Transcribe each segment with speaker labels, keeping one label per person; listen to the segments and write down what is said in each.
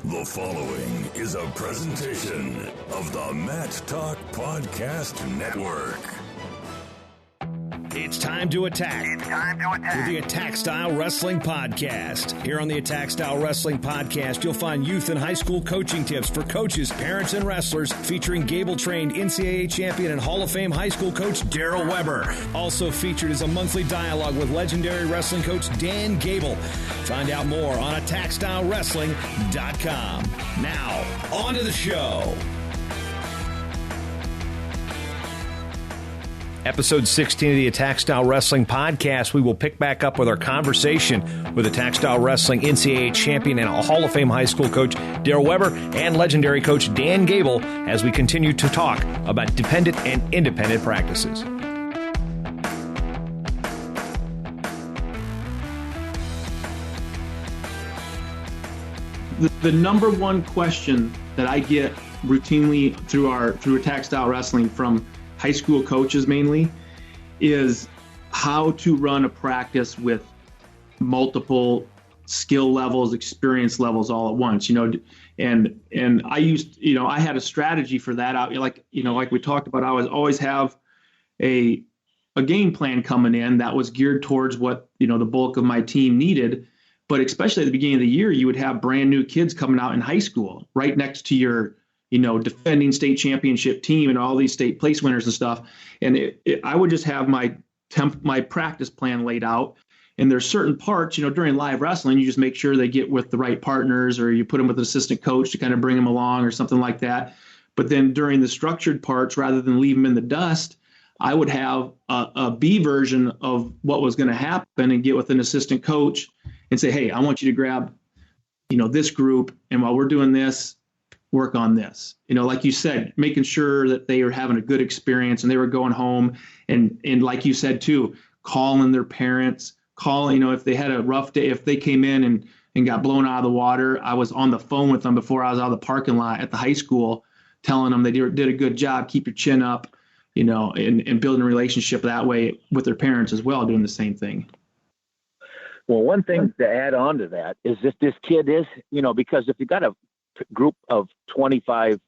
Speaker 1: The following is a presentation of the Mat Talk Podcast Network.
Speaker 2: It's time to attack. With the Attack Style Wrestling Podcast. Here on the Attack Style Wrestling Podcast, you'll find youth and high school coaching tips for coaches, parents, and wrestlers, featuring Gable-trained NCAA champion and Hall of Fame high school coach Daryl Weber. Also featured is a monthly dialogue with legendary wrestling coach Dan Gable. Find out more on AttackStyleWrestling.com. Now, on to the show. Episode 16 of the Attack Style Wrestling Podcast, we will pick back up with our conversation with Attack Style Wrestling NCAA champion and Hall of Fame high school coach Daryl Weber and legendary coach Dan Gable as we continue to talk about dependent and independent practices.
Speaker 3: The number one question that I get routinely through Attack Style Wrestling from high school coaches mainly is how to run a practice with multiple skill levels, experience levels all at once, and I had a strategy for that. Like we talked about, I always have a game plan coming in that was geared towards what, the bulk of my team needed. But especially at the beginning of the year, you would have brand new kids coming out in high school right next to your defending state championship team and all these state place winners and stuff. And I would just have my practice plan laid out. And there's certain parts, during live wrestling, you just make sure they get with the right partners, or you put them with an assistant coach to kind of bring them along or something like that. But then during the structured parts, rather than leave them in the dust, I would have a B version of what was going to happen and get with an assistant coach and say, hey, I want you to grab, this group. And while we're doing this, work on this, like you said, making sure that they are having a good experience and they were going home and like you said too, calling their parents, if they had a rough day, if they came in and got blown out of the water, I was on the phone with them before I was out of the parking lot at the high school, telling them they did a good job, keep your chin up, and building a relationship that way with their parents as well, doing the same thing.
Speaker 4: Well, one thing to add on to that is if this kid is, because if you got a group of 25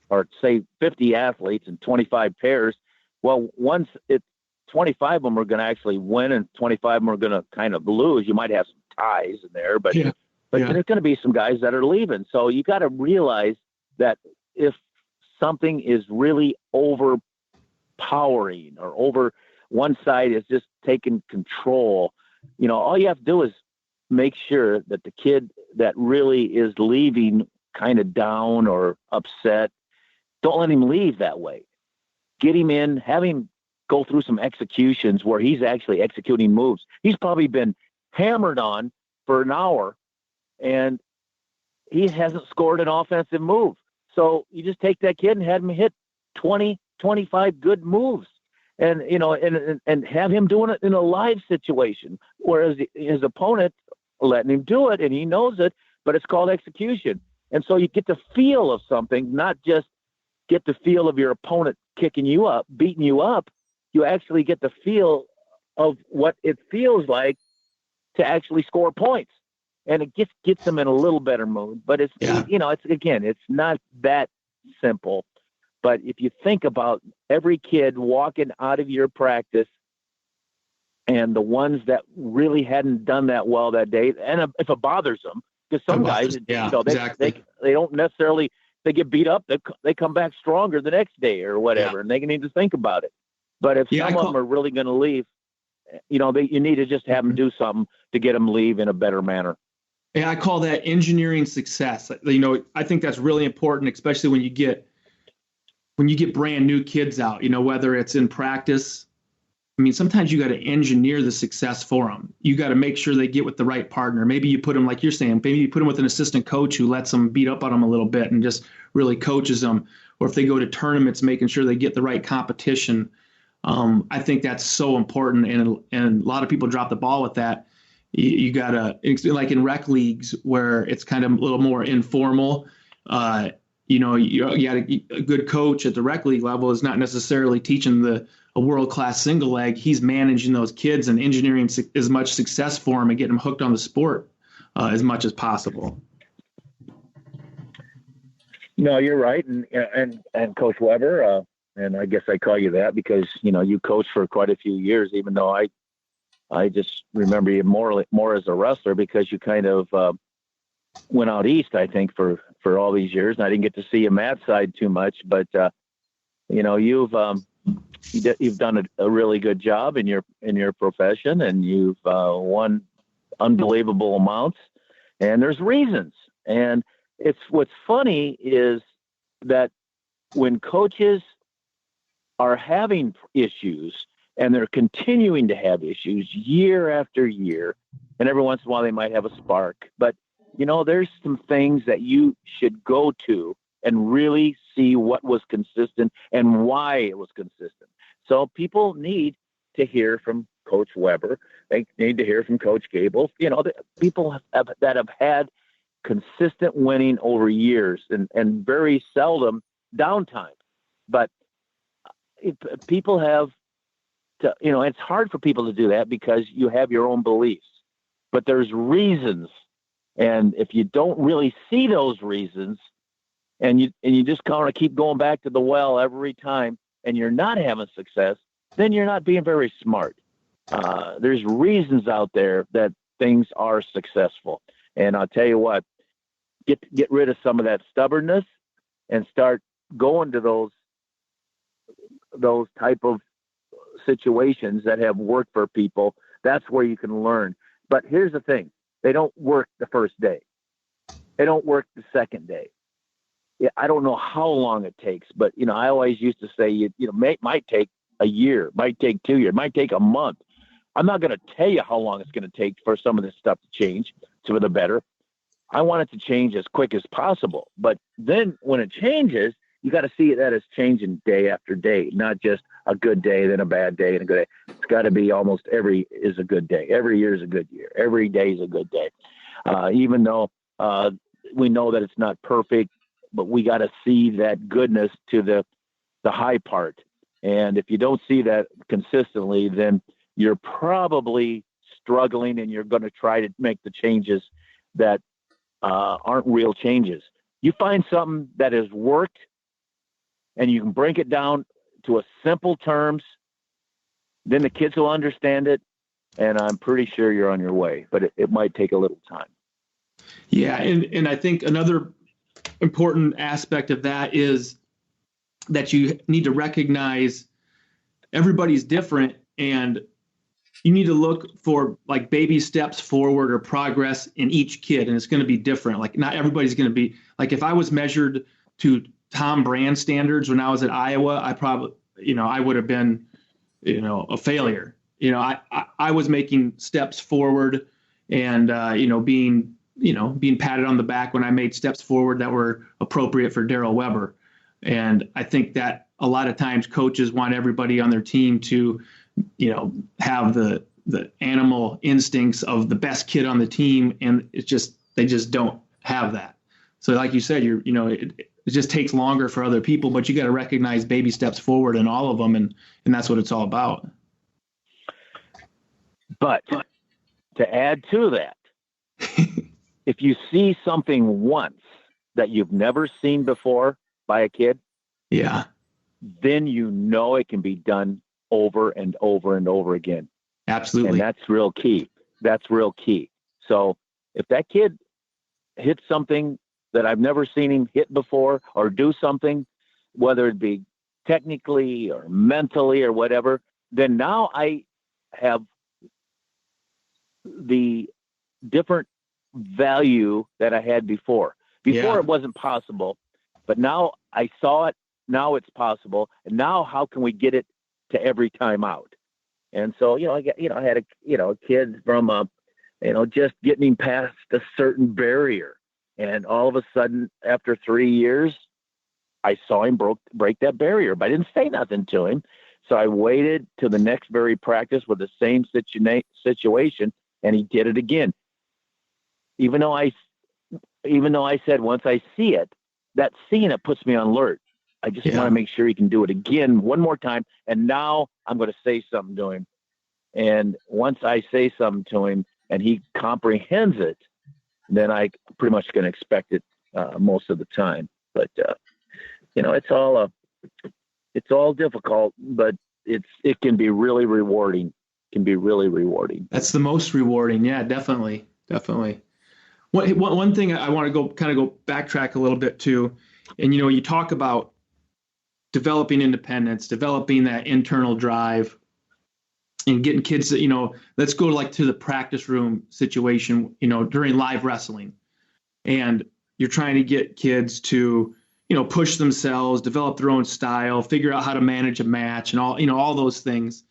Speaker 4: or say 50 athletes and 25 pairs, well, once 25 of them are going to actually win and 25 of them are going to kind of lose. You might have some ties in there, but there's going to be some guys that are leaving. So you got to realize that if something is really overpowering or over one side is just taking control, all you have to do is make sure that the kid that really is leaving kind of down or upset, don't let him leave that way. Get him in, have him go through some executions where he's actually executing moves. He's probably been hammered on for an hour and he hasn't scored an offensive move. So you just take that kid and have him hit 20, 25 good moves and, and have him doing it in a live situation, whereas his opponent letting him do it and he knows it, but it's called execution. And so you get the feel of something, not just get the feel of your opponent kicking you up, beating you up. You actually get the feel of what it feels like to actually score points. And it gets them in a little better mood. But it's not that simple. But if you think about every kid walking out of your practice and the ones that really hadn't done that well that day, and if it bothers them, because some guys, they don't necessarily, they get beat up, they come back stronger the next day or whatever, and they need to think about it. But if some of them are really going to leave, you need to just have them do something to get them leave in a better manner.
Speaker 3: Yeah, I call that engineering success. I think that's really important, especially when you get brand new kids out, whether it's in practice. I mean, sometimes you got to engineer the success for them. You got to make sure they get with the right partner. Maybe you put them, like you're saying, maybe you put them with an assistant coach who lets them beat up on them a little bit and just really coaches them. Or if they go to tournaments, making sure they get the right competition. I think that's so important. And a lot of people drop the ball with that. You got to, like in rec leagues where it's kind of a little more informal, you got a good coach at the rec league level is not necessarily teaching a world-class single leg. He's managing those kids and engineering as much success for them and getting them hooked on the sport as much as possible.
Speaker 4: No, you're right. And Coach Weber, and I guess I call you that because, you coached for quite a few years, even though I just remember you more as a wrestler because you kind of went out east, I think, for all these years. And I didn't get to see you mat side too much, but you've done a really good job in your profession, and you've won unbelievable amounts. And there's reasons. And what's funny is that when coaches are having issues and they're continuing to have issues year after year, and every once in a while they might have a spark, but there's some things that you should go to and really see what was consistent and why it was consistent. So people need to hear from Coach Weber. They need to hear from Coach Gable. The people that have had consistent winning over years and very seldom downtime. But people have to, it's hard for people to do that because you have your own beliefs, but there's reasons. And if you don't really see those reasons and you just kind of keep going back to the well every time and you're not having success, then you're not being very smart. There's reasons out there that things are successful. And I'll tell you what, get rid of some of that stubbornness and start going to those type of situations that have worked for people. That's where you can learn. But here's the thing. They don't work the first day. They don't work the second day. Yeah, I don't know how long it takes, but, I always used to say, might take a year, might take 2 years, might take a month. I'm not going to tell you how long it's going to take for some of this stuff to change for the better. I want it to change as quick as possible. But then when it changes, you got to see that it's changing day after day, not just a good day, then a bad day, and a good day. It's got to be almost every is a good day. Every year is a good year. Every day is a good day. Even though we know that it's not perfect, but we got to see that goodness to the high part. And if you don't see that consistently, then you're probably struggling and you're going to try to make the changes that aren't real changes. You find something that has worked and you can break it down to a simple terms, then the kids will understand it. And I'm pretty sure you're on your way, but it might take a little time.
Speaker 3: Yeah. And I think another important aspect of that is that you need to recognize everybody's different and you need to look for like baby steps forward or progress in each kid. And it's going to be different. Like not everybody's going to be like, if I was measured to Tom Brand standards when I was at Iowa, I probably, I would have been, a failure. I was making steps forward and, being patted on the back when I made steps forward that were appropriate for Darrell Weber. And I think that a lot of times coaches want everybody on their team to, have the animal instincts of the best kid on the team. And they just don't have that. So like you said, it just takes longer for other people, but you got to recognize baby steps forward in all of them. And that's what it's all about.
Speaker 4: But to add to that, if you see something once that you've never seen before by a kid,
Speaker 3: yeah,
Speaker 4: then it can be done over and over and over again.
Speaker 3: Absolutely.
Speaker 4: And that's real key. So if that kid hits something that I've never seen him hit before or do something, whether it be technically or mentally or whatever, then now I have the different value that I had before. Before It wasn't possible, but now I saw it. Now it's possible. And now how can we get it to every time out? And so, I had a kid from, just getting past a certain barrier. And all of a sudden, after 3 years, I saw him break that barrier, but I didn't say nothing to him. So I waited till the next very practice with the same situation, and he did it again. Even though I said once I see it, that seeing it puts me on alert. I just want to make sure he can do it again one more time. And now I'm going to say something to him. And once I say something to him and he comprehends it, then I pretty much can expect it most of the time. But it's all difficult, but it can be really rewarding.
Speaker 3: That's the most rewarding. Yeah, definitely. One thing I want to go backtrack a little bit to, and you talk about developing independence, developing that internal drive, and getting kids that, let's go to the practice room situation, during live wrestling, and you're trying to get kids to, push themselves, develop their own style, figure out how to manage a match, and all those things.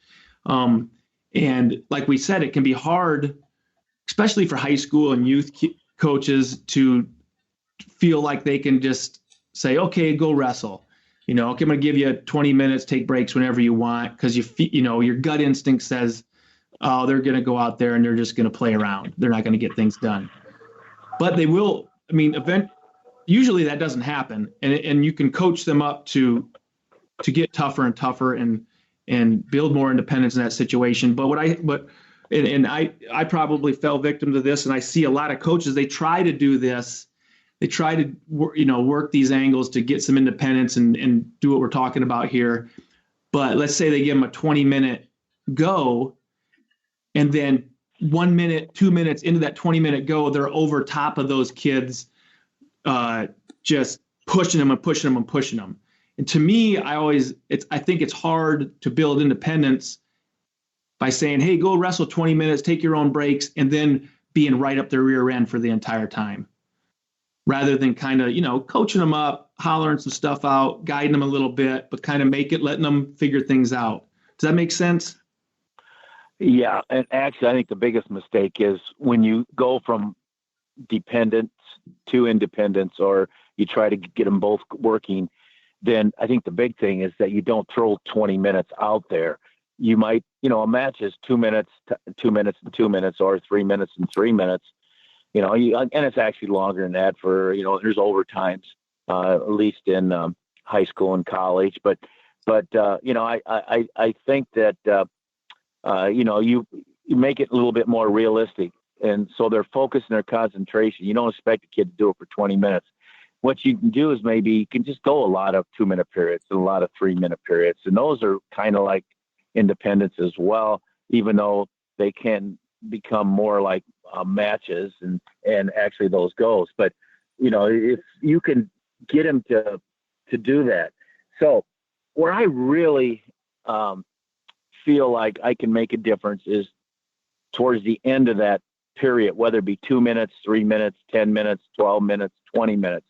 Speaker 3: And like we said, it can be hard, especially for high school and youth coaches, to feel like they can just say, okay, go wrestle. Okay, I'm going to give you 20 minutes, take breaks whenever you want, because your gut instinct says, oh, they're going to go out there and they're just going to play around. They're not going to get things done. But they will. Usually that doesn't happen, and you can coach them up to get tougher and tougher and build more independence in that situation. But I probably fell victim to this, and I see a lot of coaches, they try to do this. They try to work these angles to get some independence and do what we're talking about here. But let's say they give them a 20-minute go, and then 1 minute, 2 minutes into that 20-minute go, they're over top of those kids, just pushing them. And to me, I think it's hard to build independence by saying, hey, go wrestle 20 minutes, take your own breaks, and then being right up their rear end for the entire time, rather than kind of, coaching them up, hollering some stuff out, guiding them a little bit, but kind of letting them figure things out. Does that make sense?
Speaker 4: Yeah. And actually, I think the biggest mistake is when you go from dependence to independence, or you try to get them both working, then I think the big thing is that you don't throw 20 minutes out there. You might, a match is 2 minutes, 2 minutes and 2 minutes, or 3 minutes and 3 minutes, and it's actually longer than that for, there's overtimes, at least in high school and college. But I think that, you make it a little bit more realistic. And so they're focused and their concentration. You don't expect a kid to do it for 20 minutes. What you can do is maybe you can just go a lot of 2-minute periods and a lot of 3-minute periods. And those are kind of like independence as well, even though they can become more like matches and actually those goals. But, if you can get them to do that. So where I really feel like I can make a difference is towards the end of that period, whether it be 2 minutes, 3 minutes, 10 minutes, 12 minutes, 20 minutes.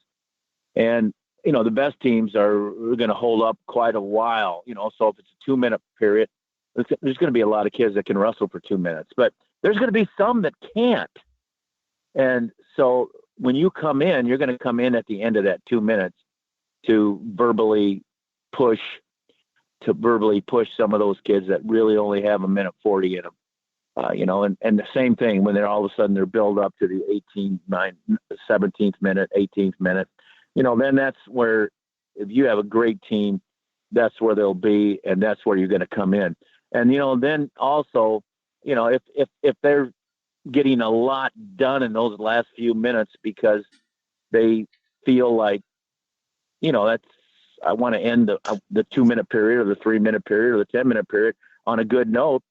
Speaker 4: And, the best teams are going to hold up quite a while, so if it's a 2-minute period, there's going to be a lot of kids that can wrestle for 2 minutes, but there's going to be some that can't. And so when you come in, you're going to come in at the end of that 2 minutes to verbally push some of those kids that really only have 1:40 in them. And the same thing when they're all of a sudden they're built up to the 17th minute, 18th minute, then that's where, if you have a great team, that's where they'll be. And that's where you're going to come in. And, then also, if they're getting a lot done in those last few minutes because they feel like, I want to end the 2-minute period or the 3-minute period or the 10-minute period on a good note,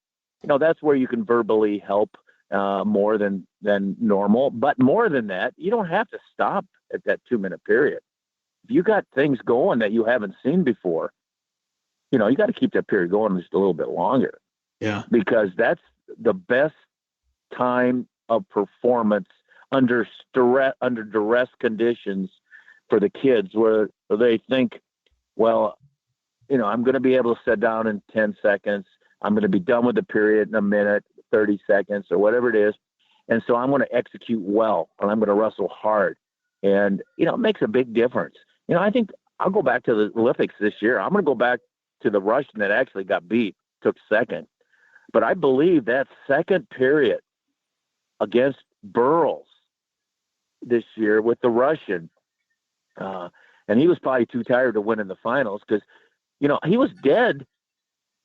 Speaker 4: that's where you can verbally help more than normal. But more than that, you don't have to stop at that 2-minute period. If you got things going that you haven't seen before, you got to keep that period going just a little bit longer.
Speaker 3: Yeah.
Speaker 4: Because that's the best time of performance under duress conditions for the kids, where they think, well, I'm going to be able to sit down in 10 seconds. I'm going to be done with the period in a minute, 30 seconds, or whatever it is. And so I'm going to execute well, and I'm going to wrestle hard. And, it makes a big difference. I think I'll go back to the Olympics this year. I'm going to go back to the Russian that actually got beat, took second. But I believe that second period against Burroughs this year with the Russian, and he was probably too tired to win in the finals because, he was dead,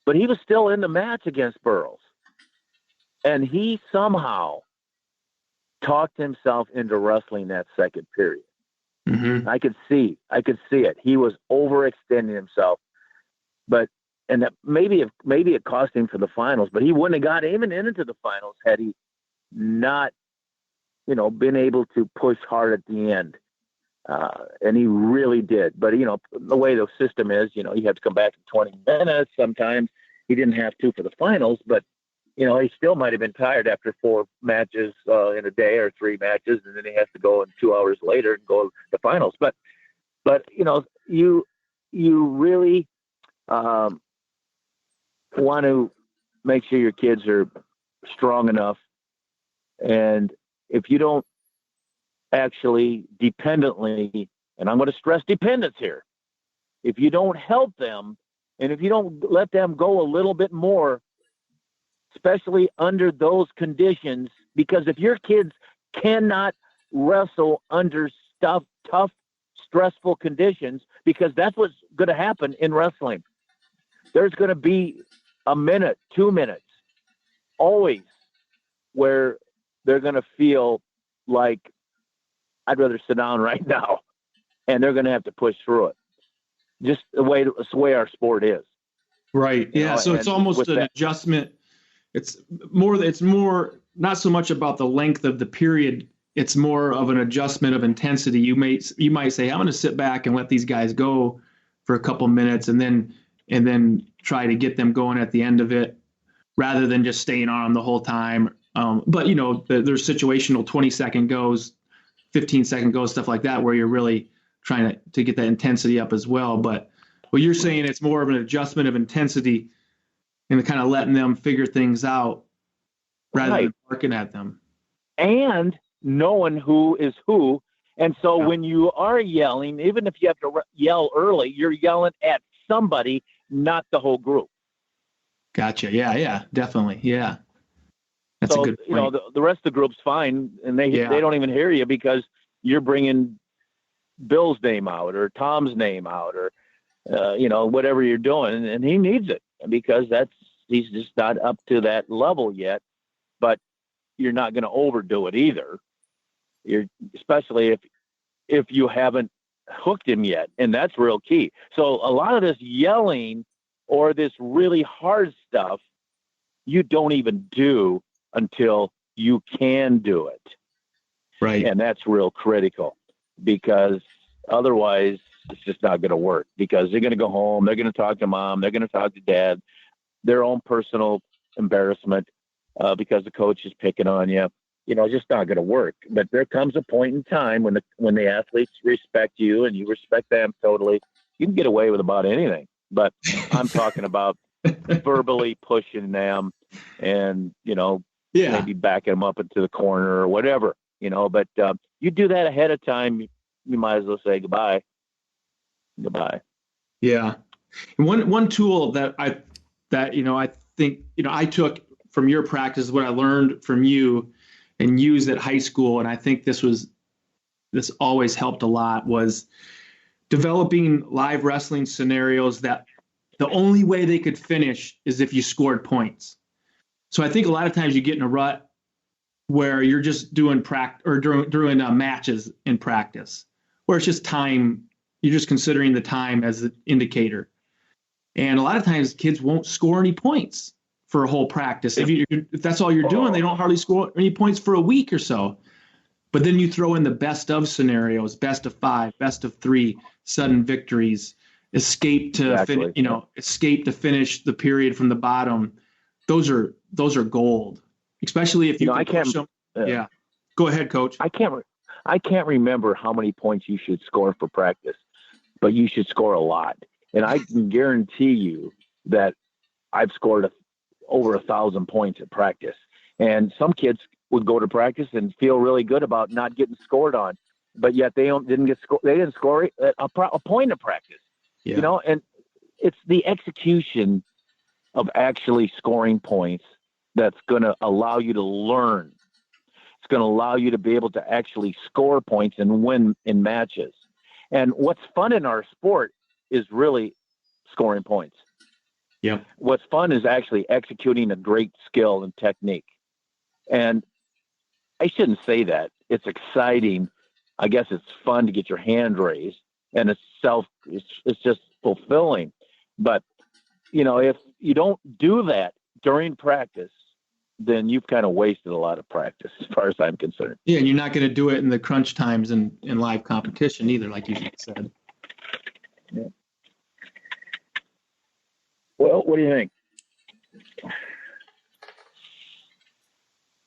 Speaker 4: but he was still in the match against Burroughs. And he somehow talked himself into wrestling that second period.
Speaker 3: Mm-hmm.
Speaker 4: I could see it. He was overextending himself, and that maybe it cost him for the finals, but he wouldn't have got even into the finals had he not, been able to push hard at the end. And he really did. But, the way the system is, you have to come back in 20 minutes. Sometimes he didn't have to for the finals, but, he still might have been tired after 4 matches in a day or 3 matches. And then he has to go in 2 hours later and go to the finals. But you really want to make sure your kids are strong enough. And if you don't actually dependently, and I'm going to stress dependence here, if you don't help them and if you don't let them go a little bit more, especially under those conditions, because if your kids cannot wrestle under tough, stressful conditions, because that's what's going to happen in wrestling. There's going to be a minute, 2 minutes, always, where they're going to feel like, I'd rather sit down right now, and they're going to have to push through it. Just the way our sport is.
Speaker 3: Right. Yeah. So it's almost an adjustment. It's more not so much about the length of the period. It's more of an adjustment of intensity. You might say, I'm going to sit back and let these guys go for a couple minutes and then try to get them going at the end of it rather than just staying on the whole time. But there's situational 20-second goes, 15-second goes, stuff like that, where you're really trying to get that intensity up as well. But what you're saying, it's more of an adjustment of intensity and kind of letting them figure things out rather than working at them.
Speaker 4: And knowing who is who. And so when you are yelling, even if you have to yell early, you're yelling at somebody, not the whole group.
Speaker 3: Gotcha. Yeah, definitely. Yeah. That's a good point.
Speaker 4: The rest of the group's fine, and they don't even hear you because you're bringing Bill's name out or Tom's name out or, whatever you're doing. And he needs it because he's just not up to that level yet, but you're not going to overdo it either. Especially if you haven't hooked him yet. And that's real key. So a lot of this yelling or this really hard stuff, you don't even do until you can do it.
Speaker 3: Right.
Speaker 4: And that's real critical because otherwise it's just not going to work because they're going to go home. They're going to talk to mom. They're going to talk to dad, their own personal embarrassment because the coach is picking on you. It's just not going to work. But there comes a point in time when the athletes respect you and you respect them totally, you can get away with about anything. But I'm talking about verbally pushing them and, maybe backing them up into the corner or whatever, but you do that ahead of time, you might as well say goodbye.
Speaker 3: Yeah. And one tool that I think, I took from your practice, what I learned from you and used at high school. And I think this always helped a lot was developing live wrestling scenarios that the only way they could finish is if you scored points. So I think a lot of times you get in a rut where you're just doing doing matches in practice, where it's just time. You're just considering the time as the indicator. And a lot of times kids won't score any points for a whole practice. If that's all you're doing, they don't hardly score any points for a week or so. But then you throw in the best of scenarios, best of 5, best of 3, sudden victories, escape to finish the period from the bottom. Those are gold, especially if you can push them. Yeah. Go ahead, Coach.
Speaker 4: I can't remember how many points you should score for practice, but you should score a lot. And I can guarantee you that I've scored over 1,000 points at practice. And some kids would go to practice and feel really good about not getting scored on, but yet they didn't score a point of practice.
Speaker 3: Yeah.
Speaker 4: And it's the execution of actually scoring points that's going to allow you to learn. It's going to allow you to be able to actually score points and win in matches. And what's fun in our sport is really scoring points.
Speaker 3: Yeah.
Speaker 4: What's fun is actually executing a great skill and technique. And I shouldn't say that. It's exciting I guess it's fun to get your hand raised, and it's just fulfilling. But, if you don't do that during practice, then you've kind of wasted a lot of practice as far as I'm concerned.
Speaker 3: Yeah, and you're not going to do it in the crunch times and in live competition either, like you said.
Speaker 4: Yeah. Well, what do you think?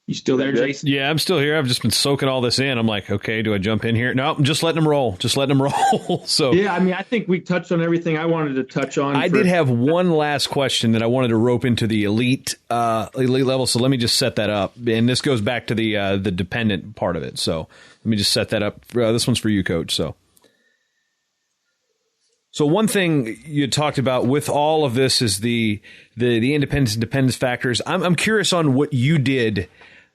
Speaker 3: You still there, Jason?
Speaker 2: Yeah, I'm still here. I've just been soaking all this in. I'm like, okay, do I jump in here? No, I'm just letting them roll. So
Speaker 3: yeah, I think we touched on everything I wanted to touch on.
Speaker 2: I did have one last question that I wanted to rope into the elite level. So let me just set that up. And this goes back to the dependent part of it. So let me just set that up. This one's for you, Coach. So one thing you talked about with all of this is the independence and dependence factors. I'm curious on what you did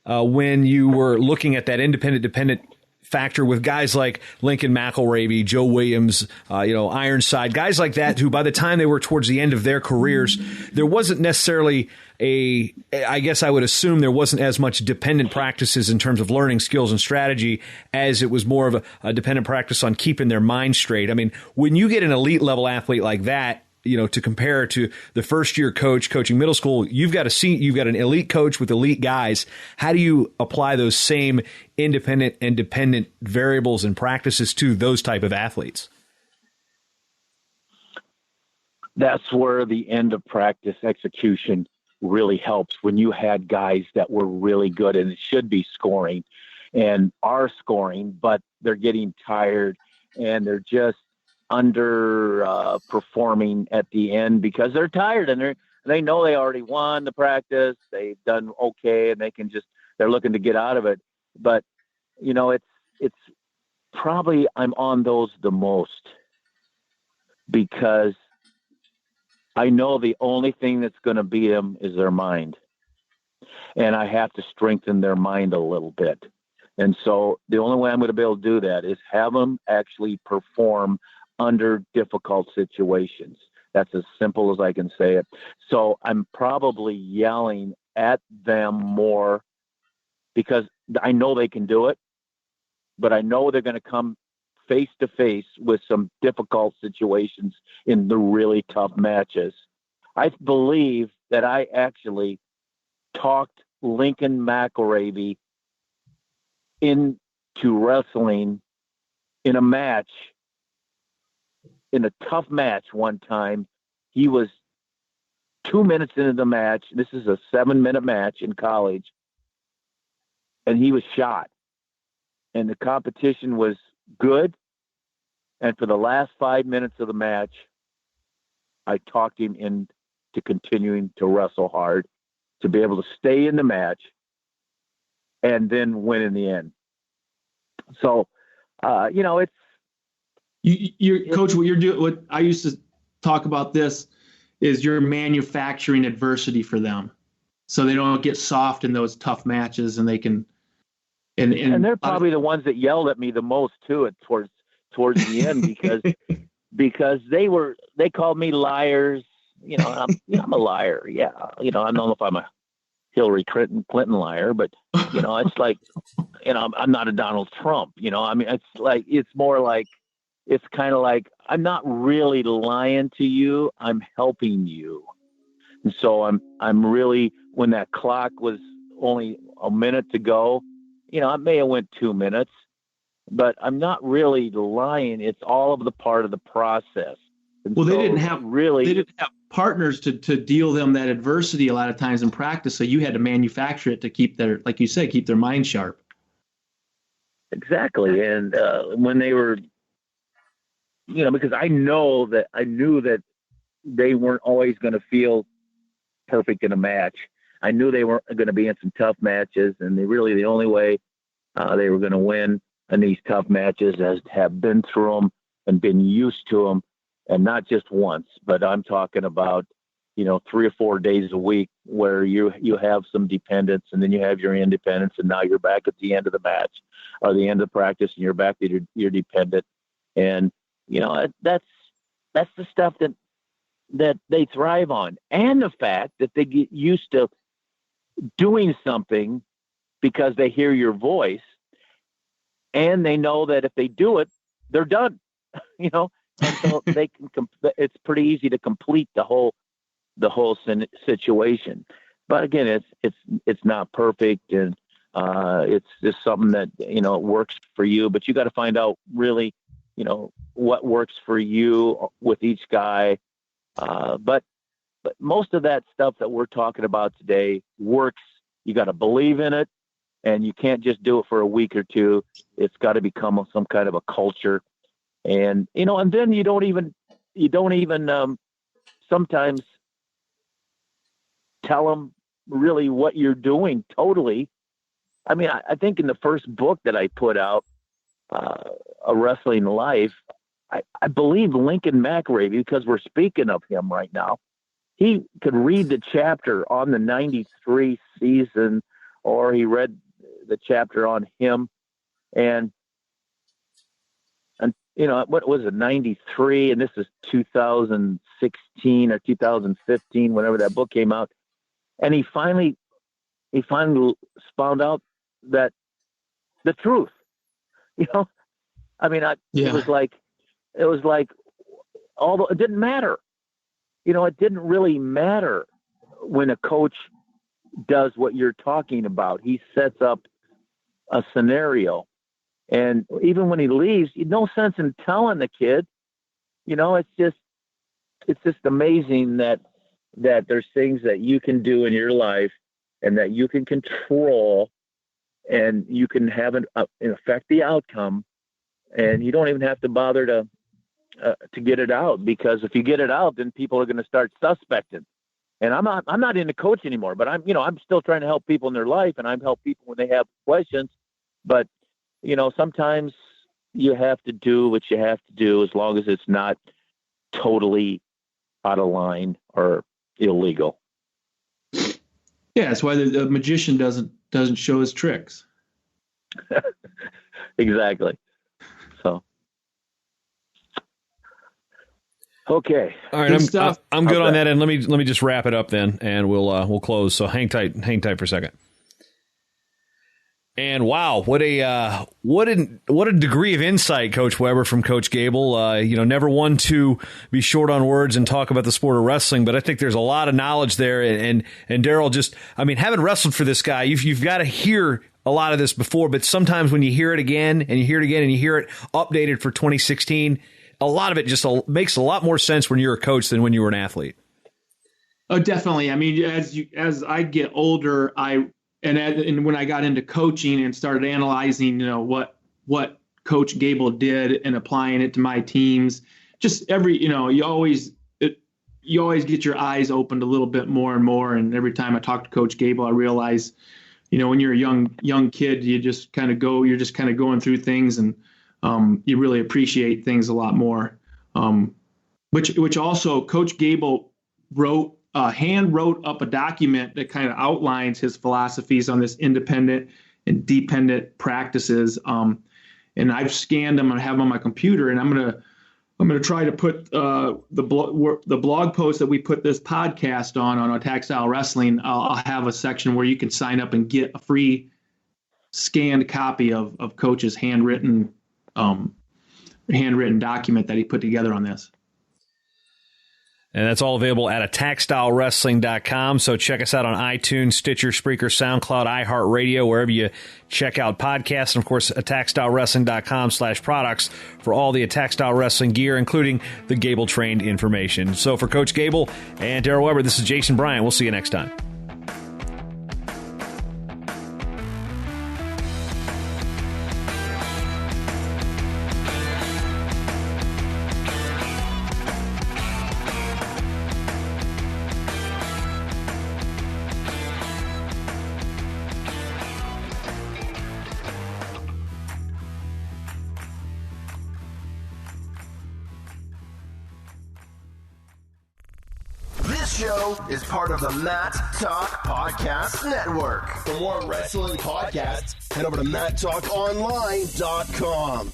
Speaker 2: when you were looking at that independent-dependent factor with guys like Lincoln McElravy, Joe Williams, Ironside, guys like that who by the time they were towards the end of their careers, there wasn't necessarily I guess I would assume there wasn't as much dependent practices in terms of learning skills and strategy as it was more of a dependent practice on keeping their mind straight. I mean, when you get an elite level athlete like that, to compare to the first year coach coaching middle school, you've got an elite coach with elite guys. How do you apply those same independent and dependent variables and practices to those type of athletes?
Speaker 4: That's where the end of practice execution really helps, when you had guys that were really good and should be scoring and are scoring, but they're getting tired and they're just performing at the end because they're tired and they know they already won the practice. They've done okay and they're looking to get out of it. But, it's probably I'm on those the most because I know the only thing that's going to beat them is their mind. And I have to strengthen their mind a little bit. And so the only way I'm going to be able to do that is have them actually perform under difficult situations. That's as simple as I can say it. So I'm probably yelling at them more because I know they can do it, but I know they're going to come face to face with some difficult situations in the really tough matches. I believe that I actually talked Lincoln McElravy into wrestling in a match, in a tough match one time. He was 2 minutes into the match. This is a 7-minute match in college. And he was shot. And the competition was good. And for the last 5 minutes of the match, I talked him into continuing to wrestle hard, to be able to stay in the match and then win in the end. So, it's,
Speaker 3: Coach, what you're doing, what I used to talk about this is you're manufacturing adversity for them so they don't get soft in those tough matches and they can, and
Speaker 4: they're probably the ones that yelled at me the most too, towards the end, because they called me liars. I'm a liar. Yeah. I don't know if I'm a Hillary Clinton liar, but it's like, I'm not a Donald Trump, it's more like, it's kind of like, I'm not really lying to you. I'm helping you. And so I'm really, when that clock was only a minute to go, I may have went 2 minutes, but I'm not really lying. It's all of the part of the process. And
Speaker 3: well,
Speaker 4: so
Speaker 3: they didn't have partners to deal them that adversity a lot of times in practice. So you had to manufacture it to keep like you said, keep their mind sharp.
Speaker 4: Exactly. And when they were, because I knew that they weren't always going to feel perfect in a match. I knew they weren't going to be in some tough matches, and the only way they were going to win in these tough matches is to have been through them and been used to them, and not just once, but I'm talking about, 3 or 4 days a week where you have some dependence and then you have your independence, and now you're back at the end of the match or the end of practice and you're back to your dependent. And, that's the stuff that they thrive on. And the fact that they get used to doing something because they hear your voice. and they know that if they do it, they're done, you know, and so they can, it's pretty easy to complete the whole situation. But again, it's not perfect, and it's just something that, you know, works for you, but you got to find out really, you know, what works for you with each guy. But most of that stuff that we're talking about today works. You got to believe in it, and you can't just do it for a week or two. It's got to become some kind of a culture. And, you know, and then you don't even sometimes tell them really what you're doing totally. I mean, I think in the first book that I put out, A Wrestling Life, I believe Lincoln McRae, because we're speaking of him right now, he could read the chapter on the 93 season, or he read the chapter on him. And you know, what was it, 93? And this is 2016 or 2015, whenever that book came out. And he finally found out that the truth, you know, I mean, it was like, although it didn't matter, you know, it didn't really matter when a coach does what you're talking about. He sets up a scenario, and even when he leaves, no sense in telling the kid, you know, it's just amazing that there's things that you can do in your life and that you can control, and you can have it affect the outcome, and you don't even have to bother to get it out, because if you get it out, then people are going to start suspecting. And I'm not into coach anymore, but I'm still trying to help people in their life, and I help people when they have questions. But, you know, sometimes you have to do what you have to do, as long as it's not totally out of line or illegal.
Speaker 3: Yeah, that's why the magician doesn't show his tricks.
Speaker 4: Exactly. So, okay.
Speaker 2: All right, I'm good on that, and let me just wrap it up then, and we'll close. So hang tight for a second. And wow, what a degree of insight, Coach Weber, from Coach Gable. You know, never one to be short on words and talk about the sport of wrestling, but I think there's a lot of knowledge there. And Daryl, just, I mean, having wrestled for this guy, you've got to hear a lot of this before, but sometimes when you hear it again and you hear it updated for 2016, a lot of it just makes a lot more sense when you're a coach than when you were an athlete.
Speaker 3: Oh, definitely. I mean, as I get older, and when I got into coaching and started analyzing, you know, what Coach Gable did and applying it to my teams, just you always get your eyes opened a little bit more and more. And every time I talk to Coach Gable, I realize, you know, when you're a young kid, you're just kind of going through things, and you really appreciate things a lot more. Which also Coach Gable hand wrote up a document that kind of outlines his philosophies on this independent and dependent practices. And I've scanned them and I have them on my computer, and I'm gonna try to put the blog post that we put this podcast on Attack Style Wrestling. I'll have a section where you can sign up and get a free scanned copy of Coach's handwritten document that he put together on this.
Speaker 2: And that's all available at attackstylewrestling.com. So check us out on iTunes, Stitcher, Spreaker, SoundCloud, iHeartRadio, wherever you check out podcasts. And, of course, attackstylewrestling.com/products for all the Attack Style Wrestling gear, including the Gable-trained information. So for Coach Gable and Daryl Weber, this is Jason Bryant. We'll see you next time.
Speaker 5: Is part of the Matt Talk Podcast Network. For more wrestling podcasts, head over to MattTalkOnline.com.